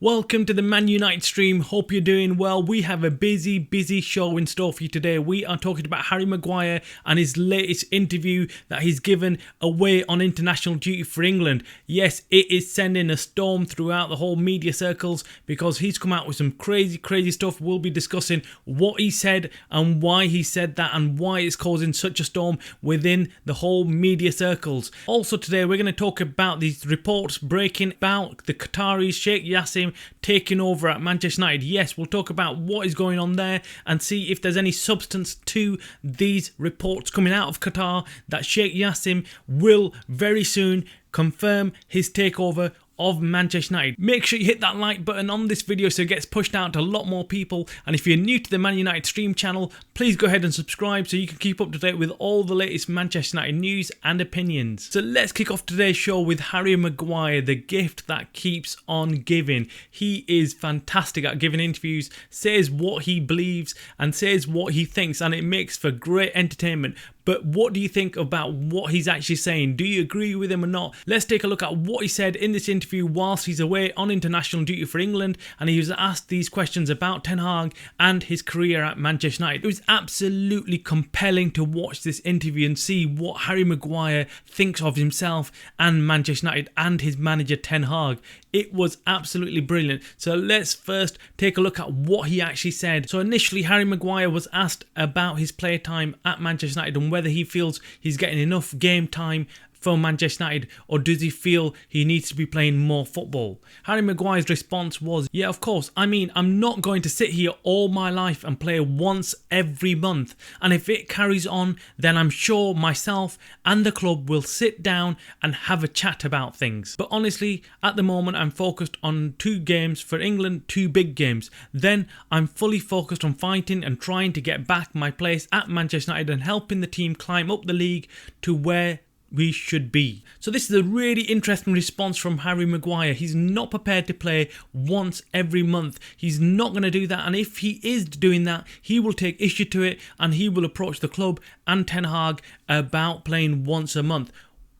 Welcome to the Man United stream. Hope you're doing well. We have a busy show in store for you today. We are talking about Harry Maguire and his latest interview that he's given away on international duty for England. Yes, it is sending a storm throughout the whole media circles because he's come out with some crazy stuff. We'll be discussing what he said and why he said that and why it's causing such a storm within the whole media circles. Also today we're going to talk about these reports breaking about the Qataris, Sheikh Yassim, taking over at Manchester United. Yes, we'll talk about what is going on there and see if there's any substance to these reports coming out of Qatar that Sheikh Yassim will very soon confirm his takeover of Manchester United. Make sure you hit that like button on this video so it gets pushed out to a lot more people, and if you're new to the Man United stream channel, please go ahead and subscribe so you can keep up to date with all the latest Manchester United news and opinions. So let's kick off today's show with Harry Maguire, the gift that keeps on giving. He is fantastic at giving interviews, says what he believes and says what he thinks, and it makes for great entertainment. But what do you think about what he's actually saying? Do you agree with him or not? Let's take a look at what he said in this interview whilst he's away on international duty for England, and he was asked these questions about Ten Hag and his career at Manchester United. It was absolutely compelling to watch this interview and see what Harry Maguire thinks of himself and Manchester United and his manager Ten Hag. It was absolutely brilliant. So let's first take a look at what he actually said. So initially, Harry Maguire was asked about his playtime at Manchester United and whether he feels he's getting enough game time for Manchester United, or does he feel he needs to be playing more football? Harry Maguire's response was, yeah, of course. I mean, I'm not going to sit here all my life and play once every month. And if it carries on, then I'm sure myself and the club will sit down and have a chat about things. But honestly, at the moment, I'm focused on 2 games for England, 2 big games. Then I'm fully focused on fighting and trying to get back my place at Manchester United and helping the team climb up the league to where we should be. So this is a really interesting response from Harry Maguire. He's not prepared to play once every month. He's not going to do that, and if he is doing that, he will take issue to it and he will approach the club and Ten Hag about playing once a month.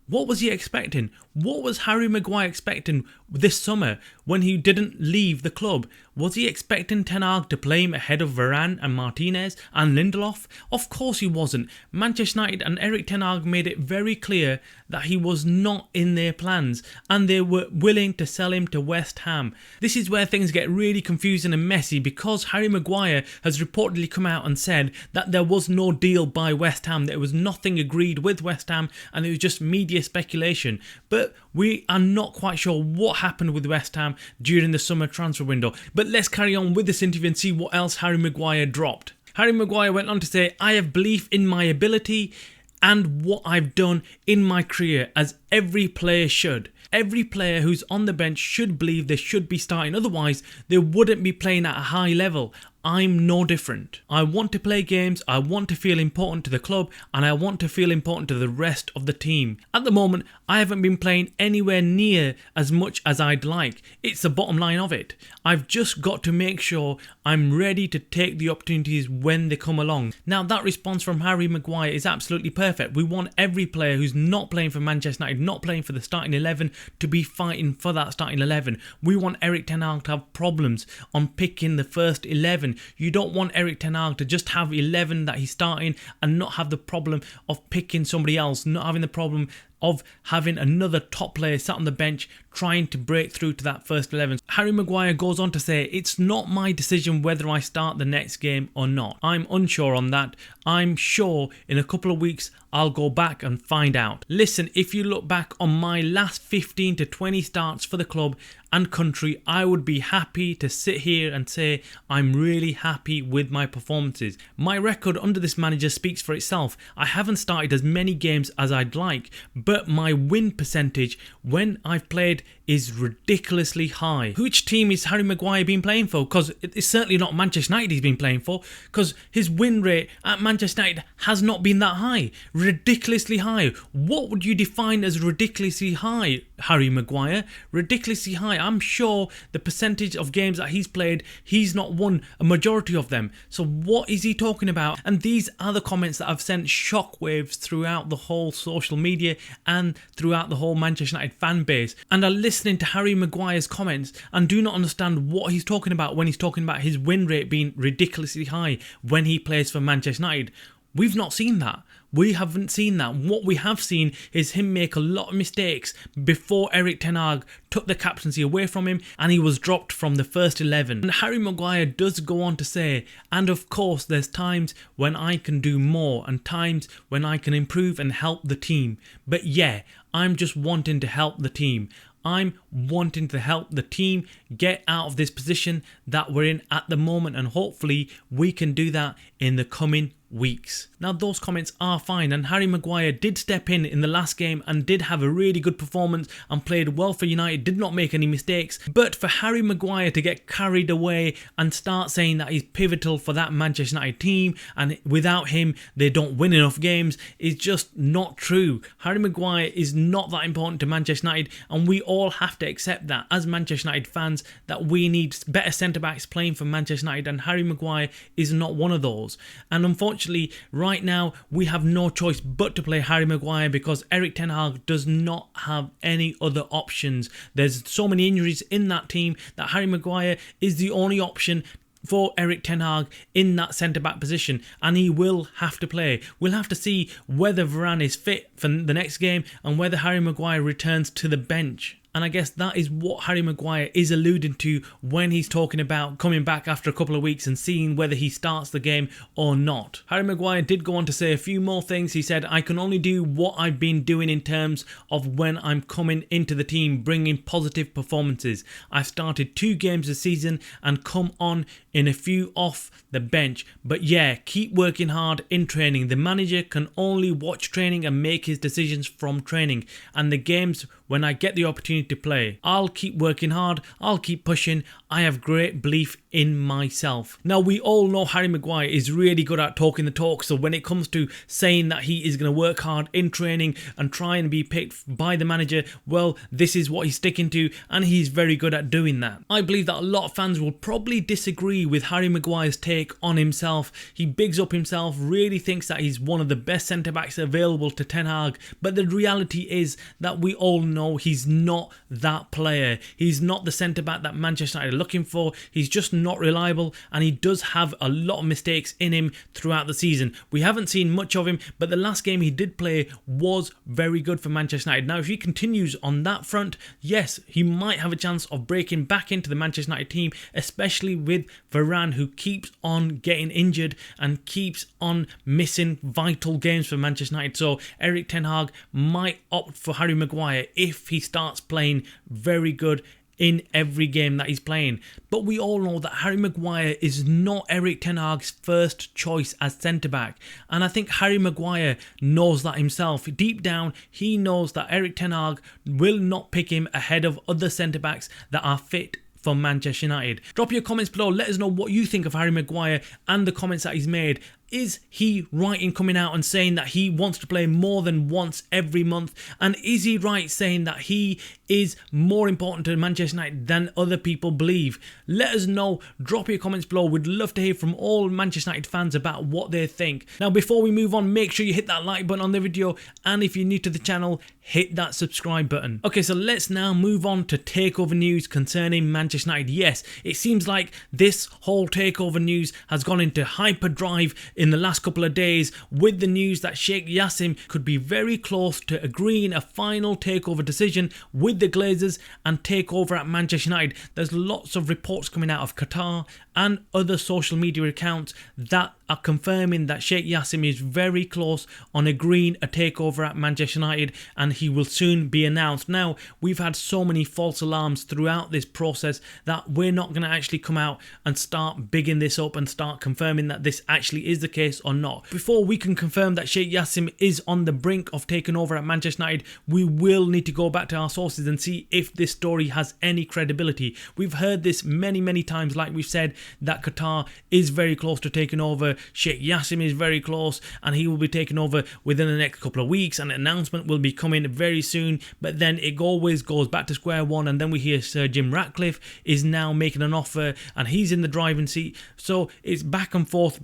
What was he expecting? What was Harry Maguire expecting this summer when he didn't leave the club? Was he expecting Ten Hag to play him ahead of Varane and Martinez and Lindelof? Of course he wasn't. Manchester United and Erik Ten Hag made it very clear that he was not in their plans, and they were willing to sell him to West Ham. This is where things get really confusing and messy because Harry Maguire has reportedly come out and said that there was no deal by West Ham. There was nothing agreed with West Ham and it was just media speculation. But we are not quite sure what happened with West Ham during the summer transfer window. But let's carry on with this interview and see what else Harry Maguire dropped. Harry Maguire went on to say, I have belief in my ability and what I've done in my career, as every player should. Every player who's on the bench should believe they should be starting, otherwise they wouldn't be playing at a high level. I'm no different. I want to play games, I want to feel important to the club, and I want to feel important to the rest of the team. At the moment, I haven't been playing anywhere near as much as I'd like. It's the bottom line of it. I've just got to make sure I'm ready to take the opportunities when they come along. Now, that response from Harry Maguire is absolutely perfect. We want every player who's not playing for Manchester United, not playing for the starting 11, to be fighting for that starting 11. We want Erik Ten Hag to have problems on picking the first 11. You don't want Erik Ten Hag to just have 11 that he's starting and not have the problem of picking somebody else, not having the problem of having another top player sat on the bench trying to break through to that first 11. Harry Maguire goes on to say, it's not my decision whether I start the next game or not. I'm unsure on that. I'm sure in a couple of weeks I'll go back and find out. Listen, if you look back on my last 15 to 20 starts for the club and country, I would be happy to sit here and say I'm really happy with my performances. My record under this manager speaks for itself. I haven't started as many games as I'd like, but my win percentage when I've played is ridiculously high. Which team is Harry Maguire been playing for? Because it's certainly not Manchester United he's been playing for, because his win rate at Manchester United has not been that high. Ridiculously high. What would you define as ridiculously high, Harry Maguire? Ridiculously high. I'm sure the percentage of games that he's played, he's not won a majority of them. So what is he talking about? And these are the comments that have sent shockwaves throughout the whole social media and throughout the whole Manchester United fan base. And I listened listening to Harry Maguire's comments and do not understand what he's talking about when he's talking about his win rate being ridiculously high when he plays for Manchester United. We've not seen that. We haven't seen that. What we have seen is him make a lot of mistakes before Erik ten Hag took the captaincy away from him and he was dropped from the first 11. And Harry Maguire does go on to say, and of course there's times when I can do more and times when I can improve and help the team. But yeah, I'm just wanting to help the team. I'm wanting to help the team get out of this position that we're in at the moment, and hopefully we can do that in the coming weeks. Now those comments are fine, and Harry Maguire did step in the last game and did have a really good performance and played well for United, did not make any mistakes. But for Harry Maguire to get carried away and start saying that he's pivotal for that Manchester United team and without him they don't win enough games is just not true. Harry Maguire is not that important to Manchester United, and we all have to accept that as Manchester United fans, that we need better centre-backs playing for Manchester United, and Harry Maguire is not one of those. And unfortunately, right now, we have no choice but to play Harry Maguire because Erik ten Hag does not have any other options. There's so many injuries in that team that Harry Maguire is the only option for Erik ten Hag in that centre-back position, and he will have to play. We'll have to see whether Varane is fit for the next game and whether Harry Maguire returns to the bench. And I guess that is what Harry Maguire is alluding to when he's talking about coming back after a couple of weeks and seeing whether he starts the game or not. Harry Maguire did go on to say a few more things. He said, I can only do what I've been doing in terms of when I'm coming into the team, bringing positive performances. I've started 2 games this season and come on in a few off the bench. But yeah, keep working hard in training. The manager can only watch training and make his decisions from training. And the games when I get the opportunity to play, I'll keep working hard, I'll keep pushing, I have great belief in myself. Now we all know Harry Maguire is really good at talking the talk, so when it comes to saying that he is going to work hard in training and try and be picked by the manager, well, this is what he's sticking to, and he's very good at doing that. I believe that a lot of fans will probably disagree with Harry Maguire's take on himself. He bigs up himself, really thinks that he's one of the best centre-backs available to Ten Hag, but the reality is that we all know he's not that player. He's not the centre-back that Manchester United are looking for. He's just not reliable, and he does have a lot of mistakes in him throughout the season. We haven't seen much of him, but the last game he did play was very good for Manchester United. Now if he continues on that front, yes, he might have a chance of breaking back into the Manchester United team, especially with Varane, who keeps on getting injured and keeps on missing vital games for Manchester United. So Erik ten Hag might opt for Harry Maguire if he starts playing very good in every game that he's playing. But we all know that Harry Maguire is not Erik ten Hag's first choice as centre-back. And I think Harry Maguire knows that himself. Deep down, he knows that Erik ten Hag will not pick him ahead of other centre-backs that are fit for Manchester United. Drop your comments below. Let us know what you think of Harry Maguire and the comments that he's made. Is he right in coming out and saying that he wants to play more than once every month? And is he right saying that he is more important to Manchester United than other people believe? Let us know. Drop your comments below. We'd love to hear from all Manchester United fans about what they think. Now, before we move on, make sure you hit that like button on the video. And if you're new to the channel, hit that subscribe button. Okay, so let's now move on to takeover news concerning Manchester United. Yes, it seems like this whole takeover news has gone into hyperdrive in the last couple of days with the news that Sheikh Yassim could be very close to agreeing a final takeover decision with the Glazers and take over at Manchester United. There's lots of reports coming out of Qatar and other social media accounts that are confirming that Sheikh Yassim is very close on agreeing a takeover at Manchester United, and he will soon be announced. Now, we've had so many false alarms throughout this process that we're not going to actually come out and start bigging this up and start confirming that this actually is the case or not. Before we can confirm that Sheikh Yassim is on the brink of taking over at Manchester United, we will need to go back to our sources and see if this story has any credibility. We've heard this many times, like we've said, that Qatar is very close to taking over Sheikh Yassim is very close and he will be taking over within the next couple of weeks, and an announcement will be coming very soon. But then it always goes back to square one, and then we hear Sir Jim Ratcliffe is now making an offer and he's in the driving seat. So it's back and forth,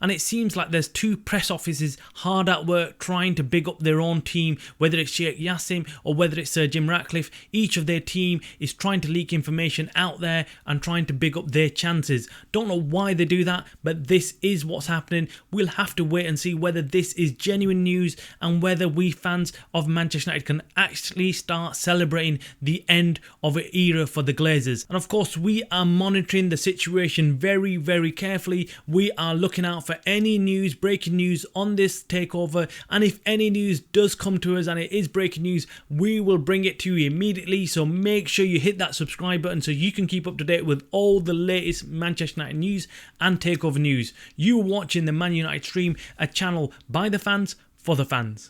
and it seems like there's two press offices hard at work trying to big up their own team, whether it's Sheikh Yassim or whether it's Sir Jim Ratcliffe. Each of their team is trying to leak information out there and trying to big up their chances. Don't know why they do that, but this is what's happening. We'll have to wait and see whether this is genuine news and whether we fans of Manchester United can actually start celebrating the end of an era for the Glazers. And of course, we are monitoring the situation very, very carefully. We are looking out for any news, breaking news on this takeover, and if any news does come to us and it is breaking news, we will bring it to you immediately. So make sure you hit that subscribe button so you can keep up to date with all the latest Manchester United news and takeover news. You are watching the Man United Stream, a channel by the fans for the fans.